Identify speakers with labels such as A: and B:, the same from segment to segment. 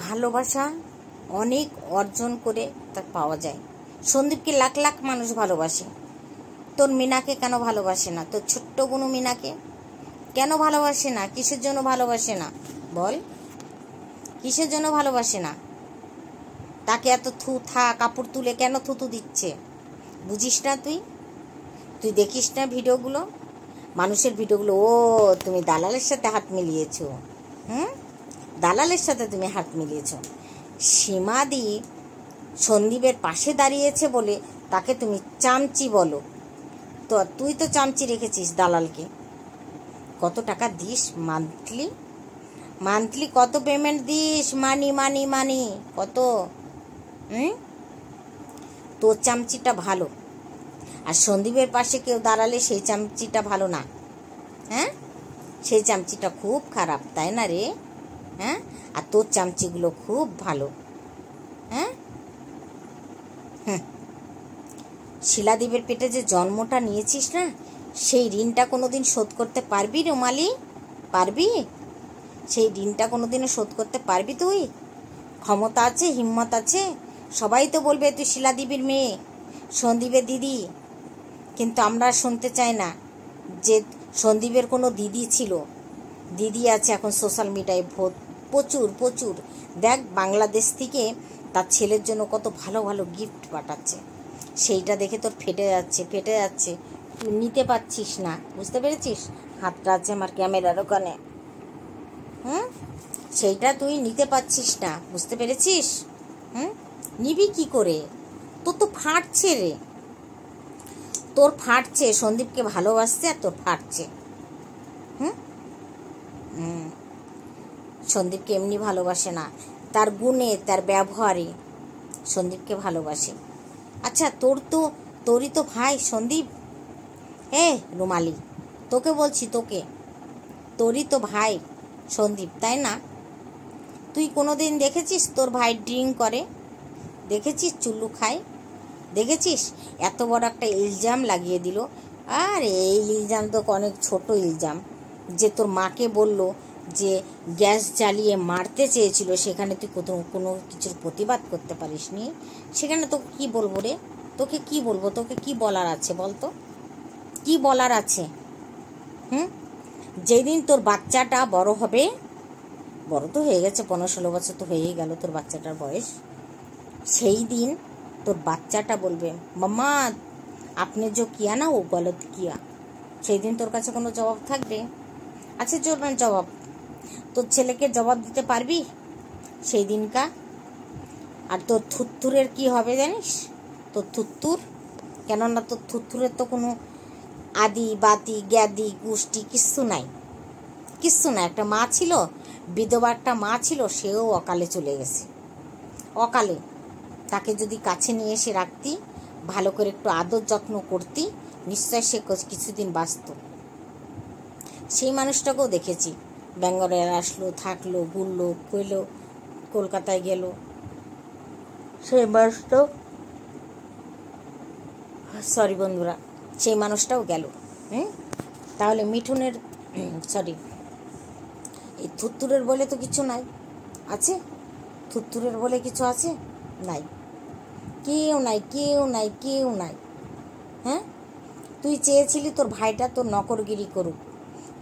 A: ভালোবাসা অনেক অর্জন করে তা পাওয়া যায়। সন্দীপকে লাখ লাখ মানুষ ভালোবাসে, তোর মিনাকে কেন ভালোবাসে না? তোর ছোট্ট বুনু মিনাকে কেন ভালোবাসে না? কিসের জন্য ভালোবাসে না বল? কিসের জন্য ভালোবাসে না? তাকে এত কাপড় তুলে কেন থুতু দিচ্ছে? বুঝিস না তুই? তুই দেখিস না ভিডিওগুলো, মানুষের ভিডিওগুলো? ও তুমি দালালের সাথে হাত মিলিয়েছো। দালালের সাথে তুমি হাত মিলিয়েছো। সীমাদি সন্দীপের পাশে দাঁড়িয়েছে বলে তাকে তুমি চামচি বলো। তো তুই তো চামচি রেখেছিস দালালকে। কত টাকা দিস মান্থলি? মান্থলি কত পেমেন্ট দিস? মানি মানি মানি কত? তোর চামচিটা ভালো, আর সন্দীপের পাশে কেউ দাঁড়ালে সেই চামচিটা ভালো না। হ্যাঁ, সেই চামচিটা খুব খারাপ, তাই না রে? হ্যাঁ, আর তোর চামচিগুলো খুব ভালো। হ্যাঁ, শিলাদীপের পেটে যে জন্মটা নিয়েছিস না, সেই ঋণটা কোনোদিন শোধ করতে পারবি রুমালি? পারবি? সেই ঋণটা কোনোদিনও শোধ করতে পারবি তুই? ক্ষমতা আছে, হিম্মত আছে? সবাই তো বলবে তুই শিলাদীপের মেয়ে, সন্দীপের দিদি। কিন্তু আমরা শুনতে চাই না যে সন্দীপের কোনো দিদি ছিল। দিদি আছে এখন সোশ্যাল মিডিয়ায় প্রচুর প্রচুর। দেখ, বাংলাদেশ থেকে তার ছেলের জন্য কত ভালো ভালো গিফট পাঠাচ্ছে। সেইটা দেখে তোর ফেটে যাচ্ছে। তুই নিতে পারছিস না, বুঝতে পেরেছিস? হাতটা আছে আমার ক্যামেরার ওখানে। সেইটা তুই নিতে পারছিস না, বুঝতে পেরেছিস? নিবি কি করে? তোর তো ফাটছে রে, তোর ফাটছে। সন্দীপকে ভালোবাসছে আর তোর ফাটছে। সন্দীপকে এমনি ভালোবাসে না, তার গুণে, তার ব্যবহারে সন্দীপকে ভালোবাসে। আচ্ছা, তোরই তো ভাই সন্দীপ। রুমালি, তোকে বলছি, তোরই তো ভাই সন্দীপ, তাই না? তুই কোনোদিন দেখেছিস তোর ভাই ড্রিঙ্ক করে? দেখেছিস চুল্লু খায়? দেখেছিস? এত বড় একটা ইলজাম লাগিয়ে দিল। আর এই ইলজাম তো অনেক ছোট ইলজাম, যে তোর মাকে বলল যে গ্যাস জ্বালিয়ে মারতে চেয়েছিল, সেখানে তুই কোনো কিছুর প্রতিবাদ করতে পারিসনি। সেখানে তোকে কি বলবো রে? তোকে কি বলবো? তোকে কি বলার আছে বলতো? কি বলার আছে? যেদিন তোর বাচ্চাটা বড় হবে, বড় তো হয়ে গেছে, 15-16 বছর তো হয়েই গেল তোর বাচ্চাটার বয়স, সেই দিন তোর বাচ্চাটা বলবে, মাম্মা আপনি যে কিয়া না ও গলত কিয়া। সেই দিন তোর কাছে কোনো জবাব থাকবে? আছে জবাব? তোর ছেলেকে জবাব দিতে পারবি সেই দিনকা? আর তোর থুত্তুরের কি হবে জানিস? তোর থুত্তুর, কেননা তোর থুত্তুরের তো কোনো আদি বাতি জ্ঞাদি গোষ্ঠী কিচ্ছু নাই। একটা মা ছিল, বিধবা একটা মা ছিল, সেও অকালে চলে গেছে। অকালে তাকে যদি কাছে নিয়ে এসে রাখতি, ভালো করে একটু আদর যত্ন করতি, নিশ্চয় সে কিছুদিন বাঁচত। সেই মানুষটাকেও দেখেছি, ব্যাঙ্গালোরে আসলো, থাকলো, ঘুরলো, কইলো, কলকাতায় গেল। সেই মানুষটাও, সরি বন্ধুরা, সেই মানুষটাও গেল। তাহলে মিঠুনের এই থুত্তুরের বলে তো কিছু নাই। আছে? থুত্তুরের বলে কিছু আছে? নাই। কেউ নাই। হ্যাঁ, তুই চেয়েছিলি তোর ভাইটা তোর নকরগিরি করুক,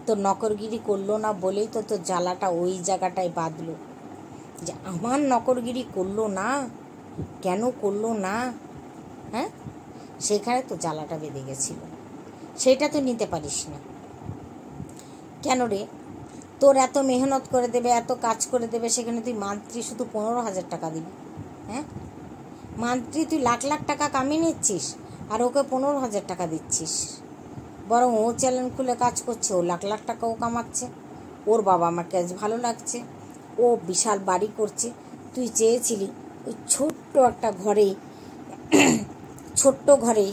A: তোর নকরগিরি করলো না বলেই তো তোর জ্বালাটা ওই জায়গাটায় বাঁধলো, যে আমার নকরগিরি করলো না, কেন করলো না? হ্যাঁ, সেখানে তো জ্বালাটা বেঁধে গেছিল। সেটা তুই নিতে পারিস না কেন রে? তোর এত মেহনত করে দেবে, এত কাজ করে দেবে, সেখানে তুই মান্থলি শুধু 15,000 টাকা দিবি? হ্যাঁ, মান্থলি তুই লাখ লাখ টাকা কামিয়ে নিচ্ছিস, আর ওকে 15,000 টাকা দিচ্ছিস। বরং ও চ্যানেল খুলে কাজ করছে, ও লাখ লাখ টাকাও কামাচ্ছে, ওর বাবা মাকে আজ ভালো লাগছে, ও বিশাল বাড়ি করছে। তুই চেয়েছিলি ওই ছোট্ট ঘরেই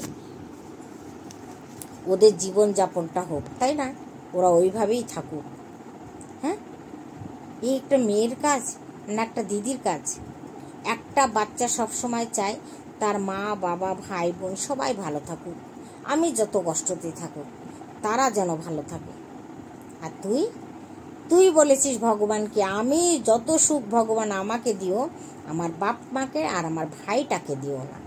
A: ওদের জীবনযাপনটা হোক, তাই না? ওরা ওইভাবেই থাকুক। হ্যাঁ, এই একটা মেয়ের কাজ না একটা দিদির কাজ? একটা বাচ্চা সবসময় চায় তার মা বাবা ভাই বোন সবাই ভালো থাকুক, আমি যত কষ্টতেই থাকুক, তারা যেন ভালো থাকে। আর তুই তুই বলেছিস ভগবানকে, আমি যত সুখ ভগবান আমাকে দিও, আমার বাপ মাকে আর আমার ভাইটাকে দিও না।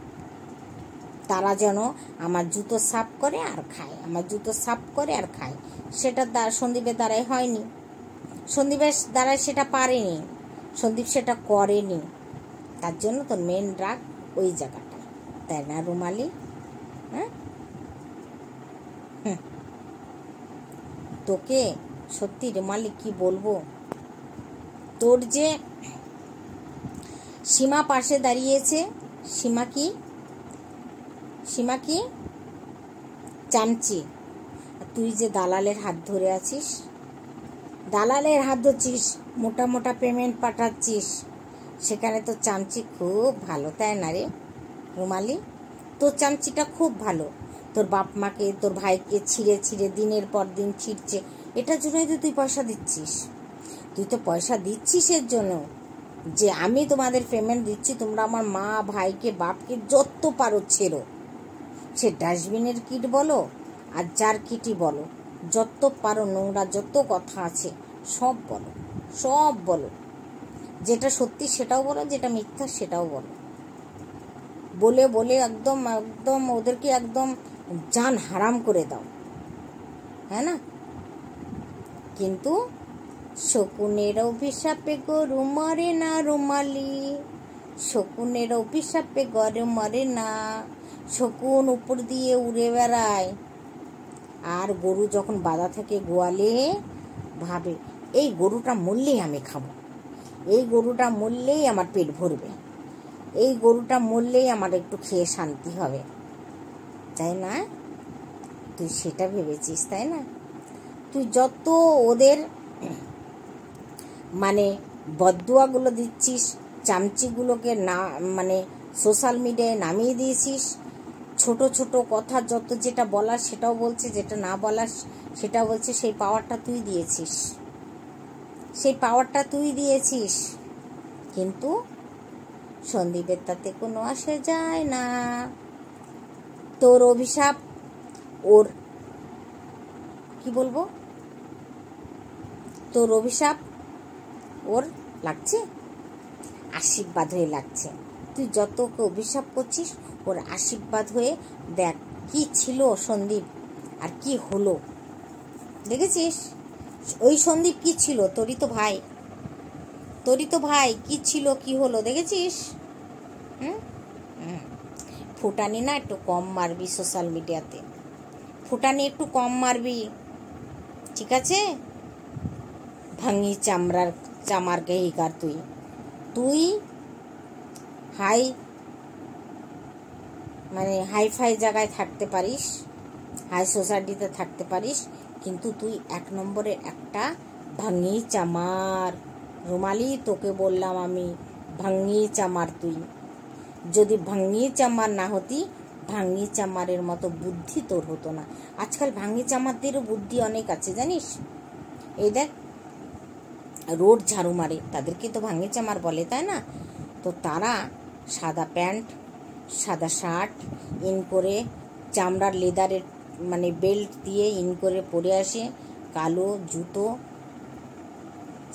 A: তারা যেন আমার জুতো সাফ করে আর খায়, আমার জুতো সাফ করে আর খায়। সেটা সন্দীপের দ্বারাই হয়নি, সন্দীপের দ্বারাই সেটা পারেনি, সন্দীপ সেটা করেনি। তার জন্য তোর মেন রাগ ওই জায়গাটা, তাই না রুমালি? হ্যাঁ, তোকে সত্যি রুমালি কি বলবো, তোর যে সীমা পাশে দাঁড়িয়েছে, সীমা কি চামচি, তুই যে দালালের হাত ধরে আছিস, দালালের হাত ধরছিস, মোটা মোটা পেমেন্ট পাঠাচ্ছিস, সেখানে তো চামচি খুব ভালো, তাই না রে রুমালি? তোর চামচিটা খুব ভালো, তোর বাপ মাকে তোর ভাইকে ছিঁড়ে ছিঁড়ে দিনের পর দিন ছিঁড়ছে, এটার জন্যই তো তুই পয়সা দিচ্ছিস। তুই তো পয়সা দিচ্ছিস এর জন্য যে আমি তোমাদের পেমেন্ট দিচ্ছি, তোমরা আমার মা ভাইকে বাপকে যত পারো ছেড়ো। সে ডাস্টবিনের কিট বলো আর যার কিটই বলো, যত পারো নোংরা যত কথা আছে সব বলো, সব বলো। যেটা সত্যি সেটাও বলো, যেটা মিথ্যা সেটাও বলো। বলে বলে একদম একদম ওদেরকে একদম জান হারাম করে দাও, হ্যাঁ না? কিন্তু শকুনের অভিশাপে গরু মরে না রুমালি, শকুনের অভিশাপে গরু মরে না। শকুন উপর দিয়ে উড়ে বেড়ায়, আর গরু যখন বাঁধা থাকে গোয়ালে ভাবে এই গরুটা মরলেই আমি খাবো, এই গরুটা মরলেই আমার পেট ভরবে, এই গরুটা মরলেই আমার একটু খেয়ে শান্তি হবে, তাই না? তুই সেটা ভেবেছিস, তাই না? তুই যত ওদের মানে বদদুয়াগুলো দিচ্ছিস, চামচিগুলোকে না মানে সোশ্যাল মিডিয়ায় নামিয়ে দিয়েছিস, ছোট ছোট কথা যত যেটা বলার সেটাও বলছে, যেটা না বলার সেটাও বলছে। সেই পাওয়ারটা তুই দিয়েছিস, সেই পাওয়ারটা তুই দিয়েছিস, কিন্তু সন্দীপের তাতে কোনো আসে যায় না। তোর অভিশাপ ওর কি বলবো, তোর অভিশাপ ওর লাগছে আশীর্বাদ হয়ে লাগছে। তুই যত ওকে অভিশাপ করছিস ওর আশীর্বাদ হয়ে দেখ কি ছিল সন্দীপ আর কি হলো, দেখেছিস? ওই সন্দীপ কি ছিল? তোরই তো ভাই, তোরই তো ভাই, কি ছিল কি হলো দেখেছিস? ফুটানি না একটু কম মারবি সোশ্যাল মিডিয়াতে, ফুটানি একটু কম মারবি, ঠিক আছে? ভাঙি চামার গেহিকার তুই হাই মানে হাইফাই জায়গায় থাকতে পারিস, হাই সোসাইটিতে থাকতে পারিস, কিন্তু তুই এক নম্বরের একটা ভাঙি চামার রুমালি। তোকে বললাম আমি ভাঙি চামার। তুই যদি ভাঙি চামার না হতি, ভাঙি চামারের মতো বুদ্ধি তোর হতো না। আজকাল ভাঙি চামারদেরও বুদ্ধি অনেক আছে জানিস। এই দেখ রোড ঝাড়ু মারে, তাদেরকে তো ভাঙি চামার বলে, তাই না? তো তারা সাদা প্যান্ট সাদা শার্ট ইন করে চামড়ার লেদারের মানে বেল্ট দিয়ে ইন করে পরে আসে, কালো জুতো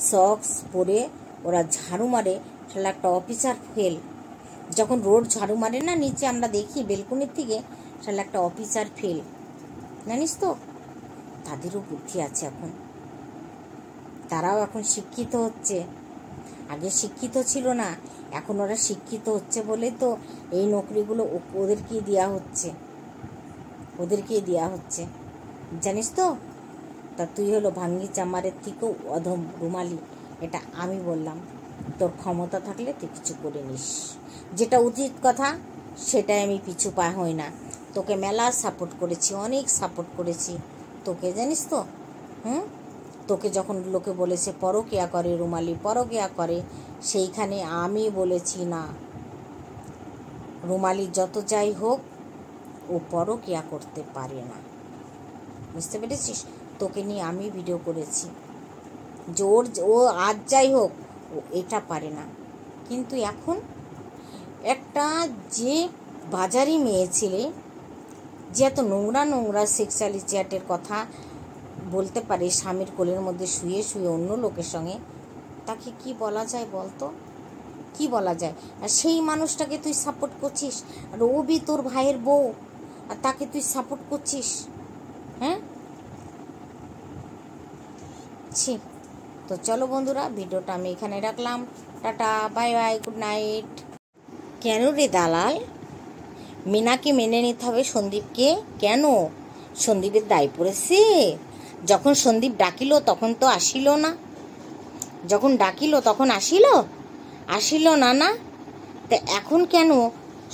A: সক্স পরে ওরা ঝাড়ু মারে। তাহলে একটা অফিসার ফেল যখন রোড ঝাড়ু মারে না, নিচে আমরা দেখি বেলকনির থেকে, তাহলে একটা অফিসার ফেল, জানিস তো? তাদেরও বুদ্ধি আছে এখন, তারাও এখন শিক্ষিত হচ্ছে, আগে শিক্ষিত ছিল না, এখন ওরা শিক্ষিত হচ্ছে বলে তো এই নকরিগুলো ওদেরকেই দেওয়া হচ্ছে, জানিস তো? তা তুই হলো ভাঙ্গি চামারের থেকেও অধম রুমালি, এটা আমি বললাম। তোর ক্ষমতা থাকলে তুই কিছু করে নিস, যেটা উচিত কথা সেটাই আমি পিছু পা হই না। তোকে মেলা সাপোর্ট করেছি, অনেক সাপোর্ট করেছি তোকে, জানিস তো? তোকে যখন লোকে বলেছে পরকিয়া করে রুমালি, পরকিয়া করে, সেইখানে আমি বলেছি না, রুমালি যত যাই হোক ও পরকিয়া করতে পারে না, বুঝতে পেরেছিস? তোকে নিয়ে আমি ভিডিও করেছি যে ও আজ যাই হোক ও এটা পারে না। কিন্তু এখন একটা যে বাজারি মেয়ে ছেলে যে এত নোংরা নোংরা সেক্সুয়ালি চ্যাটের কথা বলতে পারে স্বামীর কোলের মধ্যে শুয়ে শুয়ে অন্য লোকের সঙ্গে, তাকে কি বলা যায় বলতো? কি বলা যায়? আর সেই মানুষটাকে তুই সাপোর্ট করছিস, আর ও বি তোর ভাইয়ের বউ, আর তাকে তুই সাপোর্ট করছিস। হ্যাঁ, ছি। তো চলো বন্ধুরা, ভিডিওটা আমি এখানে রাখলাম। Tata, bye bye, good night. কেন রে দালাল? মিনাকে মেনে নিতে হবে সন্দীপকে? কেন? সন্দীপের দায় পড়েছে? যখন সন্দীপ ডাকিল তখন তো আসিল না, যখন ডাকিল তখন আসিল না না। তা এখন কেন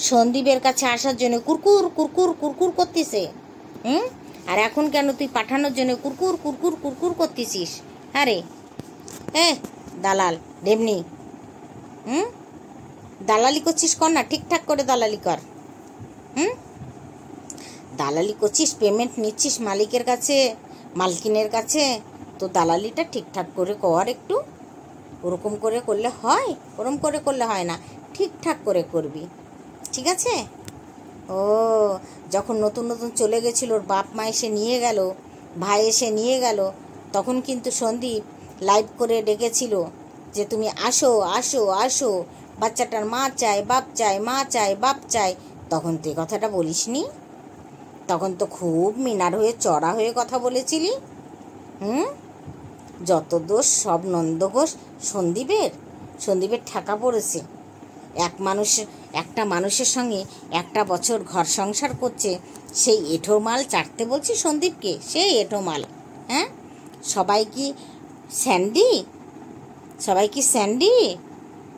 A: সন্দীপের কাছে আসার জন্য কুরকুর কুরকুর কুরকুর করতেছে? আর এখন কেন তুই পাঠানোর জন্য কুরকুর কুরকুর কুরকুর করতেছিস? আরে দালাল ডেমনি, দালালি করছিস, কর না, ঠিকঠাক করে দালালি কর। দালালি করছিস, পেমেন্ট নিচ্ছিস মালিকের কাছে, মালকিনের কাছে, তো দালালিটা ঠিকঠাক করে কর একটু। ওরকম করে করলে হয়? ওরকম করে করলে হয় না, ঠিকঠাক করে করবি, ঠিক আছে? ও, যখন নতুন নতুন চলে গেছিল, ওর বাপ মা এসে নিয়ে গেল, ভাই এসে নিয়ে গেল, তখন কিন্তু সন্দীপ লাইভ করে ডেকেছিল যে তুমি আসো আসো আসো, বাচ্চাটার মা চায়, বাপ চায়, মা চায়, বাপ চায়। তখন তুই কথাটা বলিসনি? তখন তো খুব মিনার হয়ে চড়া হয়ে কথা বলেছিলি। যত দোষ সব নন্দঘোষ সন্দীপের ঠেকা পড়েছে। একটা মানুষের সঙ্গে একটা বছর ঘর সংসার করছে, সেই এঁঠো মাল চাটতে বলছি সন্দীপকে, সেই এঁঠো মাল। হ্যাঁ, সবাই কি স্যান্ডি?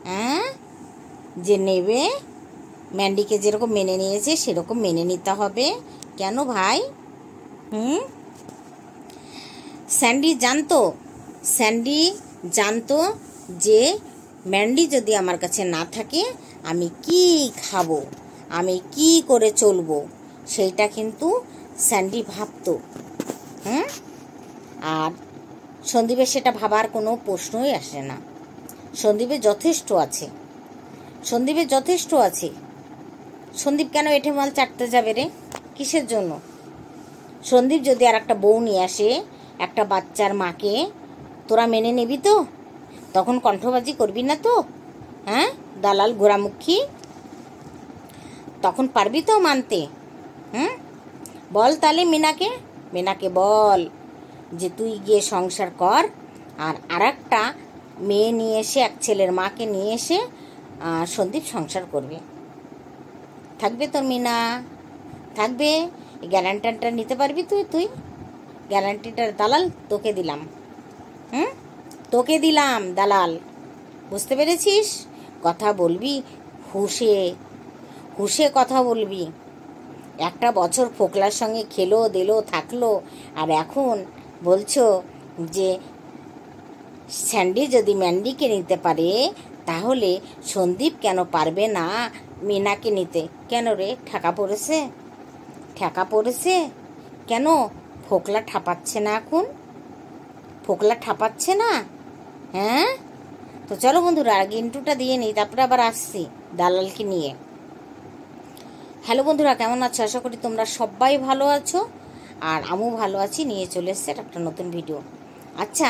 A: হ্যাঁ, যে নেবে, ম্যান্ডিকে যেরকম মেনে নিয়েছে সেরকম মেনে নিতে হবে। কেন ভাই? স্যান্ডি জানতো যে ম্যান্ডি যদি আমার কাছে না থাকে আমি কি খাবো, আমি কি করে চলবো, সেইটা কিন্তু স্যান্ডি ভাবতো। আর সন্দীপের সেটা ভাবার কোনো প্রশ্নই আসে না। সন্দীপের যথেষ্ট আছে। সন্দীপ কেন এঁঠে মাল চাটতে যাবে রে? কিসের জন্য? সন্দীপ যদি আর একটা বউ নিয়ে আসে, একটা বাচ্চার মাকে, তোরা মেনে নিবি তো? তখন কণ্ঠবাজি করবি না তো? হ্যাঁ, দালাল গোড়ামুখী, তখন পারবি তো মানতে? বল তাহলে মিনাকে বল যে তুই গিয়ে সংসার কর, আর একটা মেয়ে নিয়ে এসে, এক ছেলের মাকে নিয়ে এসে সন্দীপ সংসার করবে। থাকবে তোর মিনা, থাকবে। গ্যারান্টিটা নিতে পারবি তুই গ্যারান্টিটার দালাল তোকে দিলাম দালাল, বুঝতে পেরেছিস? কথা বলবি হুঁশে কথা বলবি। একটা বছর ফোকলার সঙ্গে খেলো দিলো থাকলো, আর এখন বলছো যে স্যান্ডি যদি ম্যান্ডিকে নিতে পারে, তাহলে সন্দীপ কেন পারবে না মিনাকে নিতে? কেন রে? ঠেকা পড়েছে কেন? ফোকলা ঠাপাচ্ছে না এখন? হ্যাঁ, তো চলো বন্ধুরা, আগে ইন্ট্রোটা দিয়ে নিই, তারপরে আবার আসছি দালালকে নিয়ে। হ্যালো বন্ধুরা, কেমন আছো? আশা করি তোমরা সবাই ভালো আছো, আর আমিও ভালো আছি। নিয়ে চলে এসছে একটা নতুন ভিডিও। আচ্ছা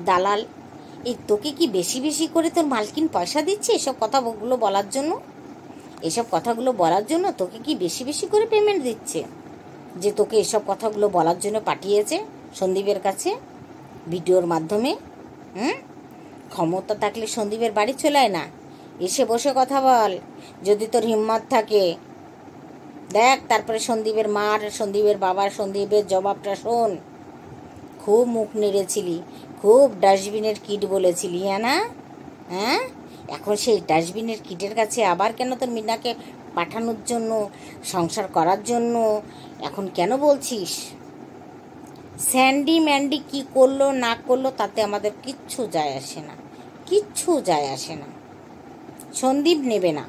A: দালাল, তোকে কি বেশি বেশি করে তোর মালকিন পয়সা দিচ্ছে এসব কথাগুলো বলার জন্য? তোকে কি বেশি বেশি করে পেমেন্ট দিচ্ছে যে তোকে এসব কথাগুলো বলার জন্য পাঠিয়েছে সন্দীপের কাছে ভিডিওর মাধ্যমে? ক্ষমতা থাকলে সন্দীপের বাড়ি চলে আয় না, এসে বসে কথা বল, যদি তোর হিম্মত থাকে। দেখ, তারপরে সন্দীপের মার, সন্দীপের বাবার, সন্দীপের জবাবটা শোন। খুব মুখ নেড়েছিলি, খুব ডাস্টবিনের কিট বলেছিলি, হ্যাঁ, এখন সেই ডাস্টবিনের কিটের কাছে আবার কেন তোর মিনাকে পাঠানোর জন্য, সংসার করার জন্য এখন কেন বলছিস? স্যান্ডি ম্যান্ডি কি করলো না করলো তাতে আমাদের কিচ্ছু যায় আসে না। সন্দীপ নেবে না,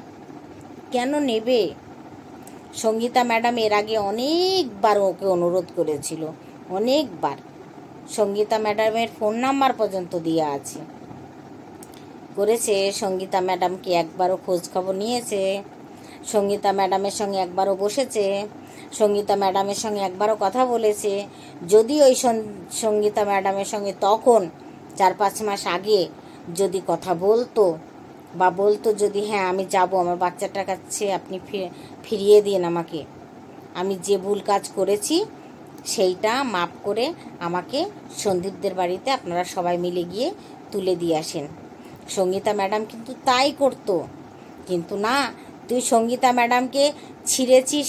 A: কেন নেবে? সঙ্গীতা ম্যাডাম এর আগে অনেকবার ওকে অনুরোধ করেছিল, অনেকবার। সঙ্গীতা ম্যাডামের ফোন নাম্বার পর্যন্ত দেওয়া আছে, করেছে। সঙ্গীতা ম্যাডামকে একবারও খোঁজ খবর নিয়েছে, সঙ্গীতা ম্যাডামের সঙ্গে একবারও বসেছে, সঙ্গীতা ম্যাডামের সঙ্গে একবারও কথা বলেছে। যদি ওই সঙ্গীতা ম্যাডামের সঙ্গে তখন 4-5 মাস আগে যদি কথা বলতো বা বলতো যদি হ্যাঁ আমি যাব, আমার বাচ্চাটার কাছে আপনি ফিরিয়ে দিন আমাকে, আমি যে ভুল কাজ করেছি সেইটা মাপ করে আমাকে সন্দীপদের বাড়িতে আপনারা সবাই মিলে গিয়ে তুলে দিয়ে আসেন, সঙ্গীতা ম্যাডাম কিন্তু তাই করতো। কিন্তু না, তুই সঙ্গীতা ম্যাডামকে ছিঁড়েছিস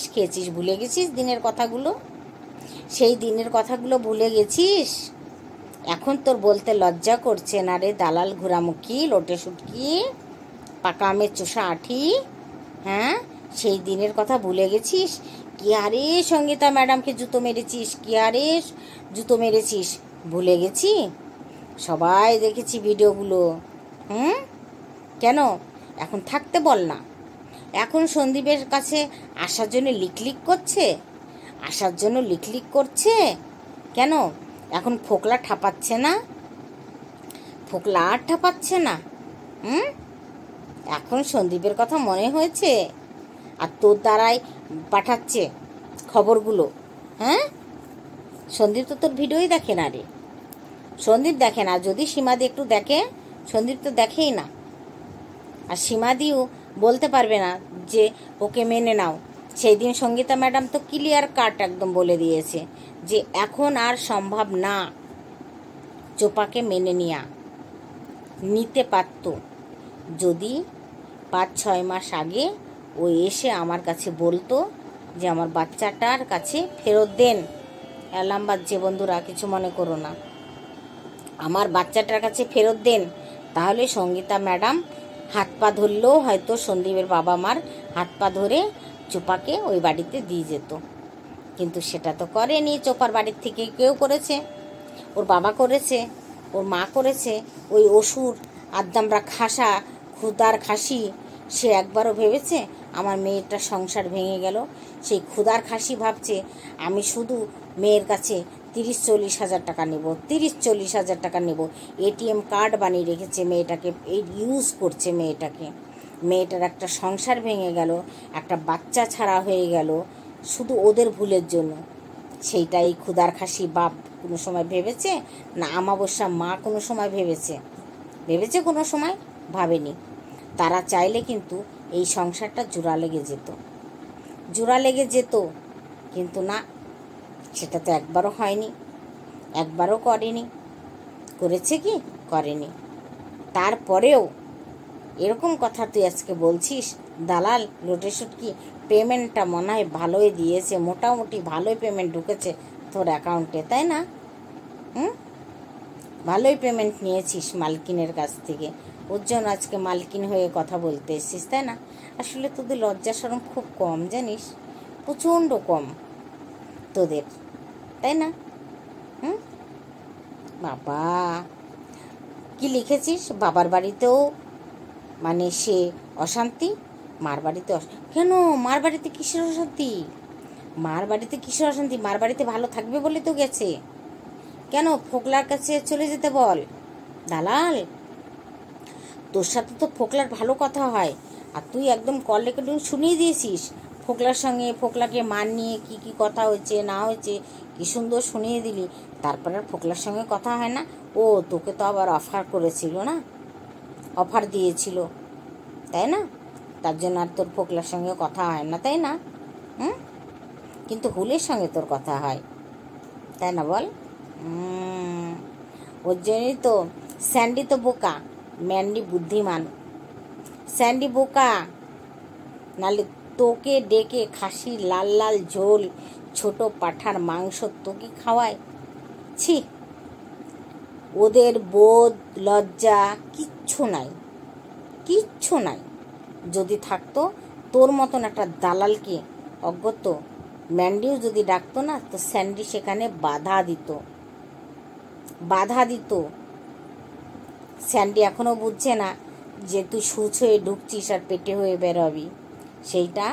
A: খেয়েছিস, ভুলে গেছিস দিনের কথাগুলো? সেই দিনের কথাগুলো ভুলে গেছিস? এখন তোর বলতে লজ্জা করছে না রে দালাল ঘোরামুখী লোটে শুটকি পাকা আমের চোষা আঠি? হ্যাঁ, সেই দিনের কথা ভুলে গেছিস? কি আরে সঙ্গীতা ম্যাডামকে জুতো মেরেছিস, ভুলে গেছি? সবাই দেখেছি ভিডিওগুলো। কেন এখন থাকতে বল না? এখন সন্দীপের কাছে আসার জন্য লিকলিক করছে কেন? এখন ফোকলা ঠাপাচ্ছে না? এখন সন্দীপের কথা মনে হয়েছে আর তোর দ্বারাই পাঠাচ্ছে খবরগুলো। সন্দীপ তো তোর ভিডিওই দেখে না রে, সন্দীপ দেখে না। যদি সীমাদি একটু দেখে, সন্দীপ তো দেখেই না। আর সীমাদিও বলতে পারবে না যে ওকে মেনে নাও। সেই দিন সঙ্গীতা ম্যাডাম তো ক্লিয়ার কাট একদম বলে দিয়েছে যে এখন আর সম্ভব না চোপাকে মেনে নিতে পারত যদি 5-6 মাস আগে ও এসে আমার কাছে বলতো যে আমার বাচ্চাটার কাছে ফেরত দেন। অ্যালার্ম বাজছে বন্ধুরা, কিছু মনে করো না, আমার বাচ্চাটার কাছে ফেরত দেন। তাহলে সঙ্গীতা ম্যাডাম হাত পা ধরলেও হয়তো সন্দীপের বাবা মার হাত পা ধরে চোপাকে ওই বাড়িতে দিয়ে যেত। কিন্তু সেটা তো করেনি। চোপার বাড়ির থেকে কেউ করেছে, ওর বাবা করেছে, ওর মা করেছে। ওই অসুর আদ্দামরা ক্ষুদার খাসি সে একবারও ভেবেছে আমার মেয়েটার সংসার ভেঙে গেল? সেই ক্ষুদার খাসি ভাবছে আমি শুধু মেয়ের কাছে 30-40 হাজার টাকা নেব। এটিএম কার্ড বানিয়ে রেখেছে মেয়েটাকে, ইউজ করছে মেয়েটার একটা সংসার ভেঙে গেল, একটা বাচ্চা ছাড়া হয়ে গেল শুধু ওদের ভুলের জন্য। সেইটাই ক্ষুদার খাসি বাপ কোনো সময় ভেবেছে? না আমাবস্যা মা কোনো সময় ভেবেছে? কোনো সময় ভাবেনি। তারা চাইলে কিন্তু এই সংসারটা জোড়া লেগে যেত, কিন্তু না, সেটা তো একবারও হয়নি, একবারও করেনি। করেছে কি? করেনি। তারপরেও এরকম কথা তুই আজকে বলছিস? দালাল লোটে শুটকি, পেমেন্টটা মনে হয় ভালোই দিয়েছে, মোটামুটি ভালোই পেমেন্ট ঢুকেছে তোর অ্যাকাউন্টে, তাই না? ভালোই পেমেন্ট নিয়েছিস মালকিনের কাছ থেকে, ওর জন্য আজকে মালকিন হয়ে কথা বলতে এসছিস, তাই না? আসলে তোদের লজ্জা শরম খুব কম, জানিস, প্রচণ্ড কম তোদের, তাই না? বাবা কি লিখেছিস? বাবার বাড়িতেও মানে সে অশান্তি, মার বাড়িতে কেন? মার বাড়িতে কিসের অশান্তি? মার বাড়িতে ভালো থাকবে বলে তো গেছে। কেন ফোকলার কাছে চলে যেতে বল। দালাল, তোর সাথে তো ফোকলার ভালো কথা হয়, আর তুই একদম কল রেকর্ডিং শুনিয়ে দিয়েছিস ফোকলার সঙ্গে। ফোকলাকে মান নিয়ে কি কথা হয়েছে না হয়েছে কি সুন্দর শুনিয়ে দিলি। তারপর আর ফোকলার সঙ্গে কথা হয় না? ও তোকে তো আবার অফার দিয়েছিল, তাই না? তার জন্য আর তোর ফোকলার সঙ্গে কথা হয় না, তাই না? কিন্তু হুলের সঙ্গে তোর কথা হয়, তাই না? বল। ওর জন্যই তো স্যান্ডি তো বোকা, ম্যান্ডি বুদ্ধিমান। স্যান্ডি বোকা, নালে তোকে ডেকে খাসির লাল ঝোল, ছোট পাঁঠার মাংস তোকে খাওয়ায়। ছি, ওদের বোধ লজ্জা কিচ্ছু নাই। যদি থাকতো তোর মতন একটা দালালকে, অজ্ঞত ম্যান্ডিও যদি ডাকতো না, তো স্যান্ডি সেখানে বাধা দিত। স্যান্ডি এখনো বুঝছে না যে তুই সুচ হয়ে ঢুকছিস আর পেটে হয়ে বেরোবি, সেইটা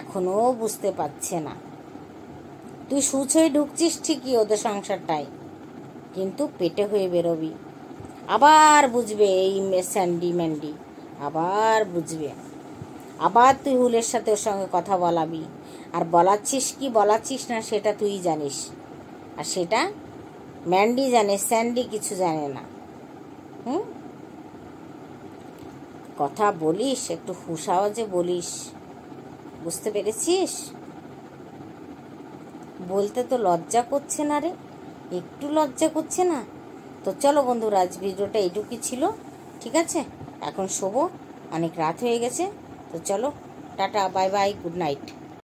A: এখনো বুঝতে পারছে না। তুই সুচ হয়ে ঢুকছিস ঠিকই ওদের সংসারটায়, কিন্তু পেটে হয়ে বেরোবি। আবার বুঝবে এই স্যান্ডি ম্যান্ডি, আবার বুঝবে। আবার তুই হুলের সাথে ওর সঙ্গে কথা বলাবি, আর বলাচ্ছিস কি বলাচ্ছিস না সেটা তুই জানিস, আর সেটা ম্যান্ডি জানে, স্যান্ডি কিছু জানে না। হুম, কথা বলিস একটু হুঁশ আওয়াজে বলিস, বুঝতে পেরেছিস? বলতে তো লজ্জা করছে না রে, একটু লজ্জা করছে না? তো চলো বন্ধুরা, আজ ভিডিওটা এইটুকুই ছিল, ঠিক আছে? এখন শোবো, অনেক রাত হয়ে গেছে। তো চলো, tata, bye bye, good night.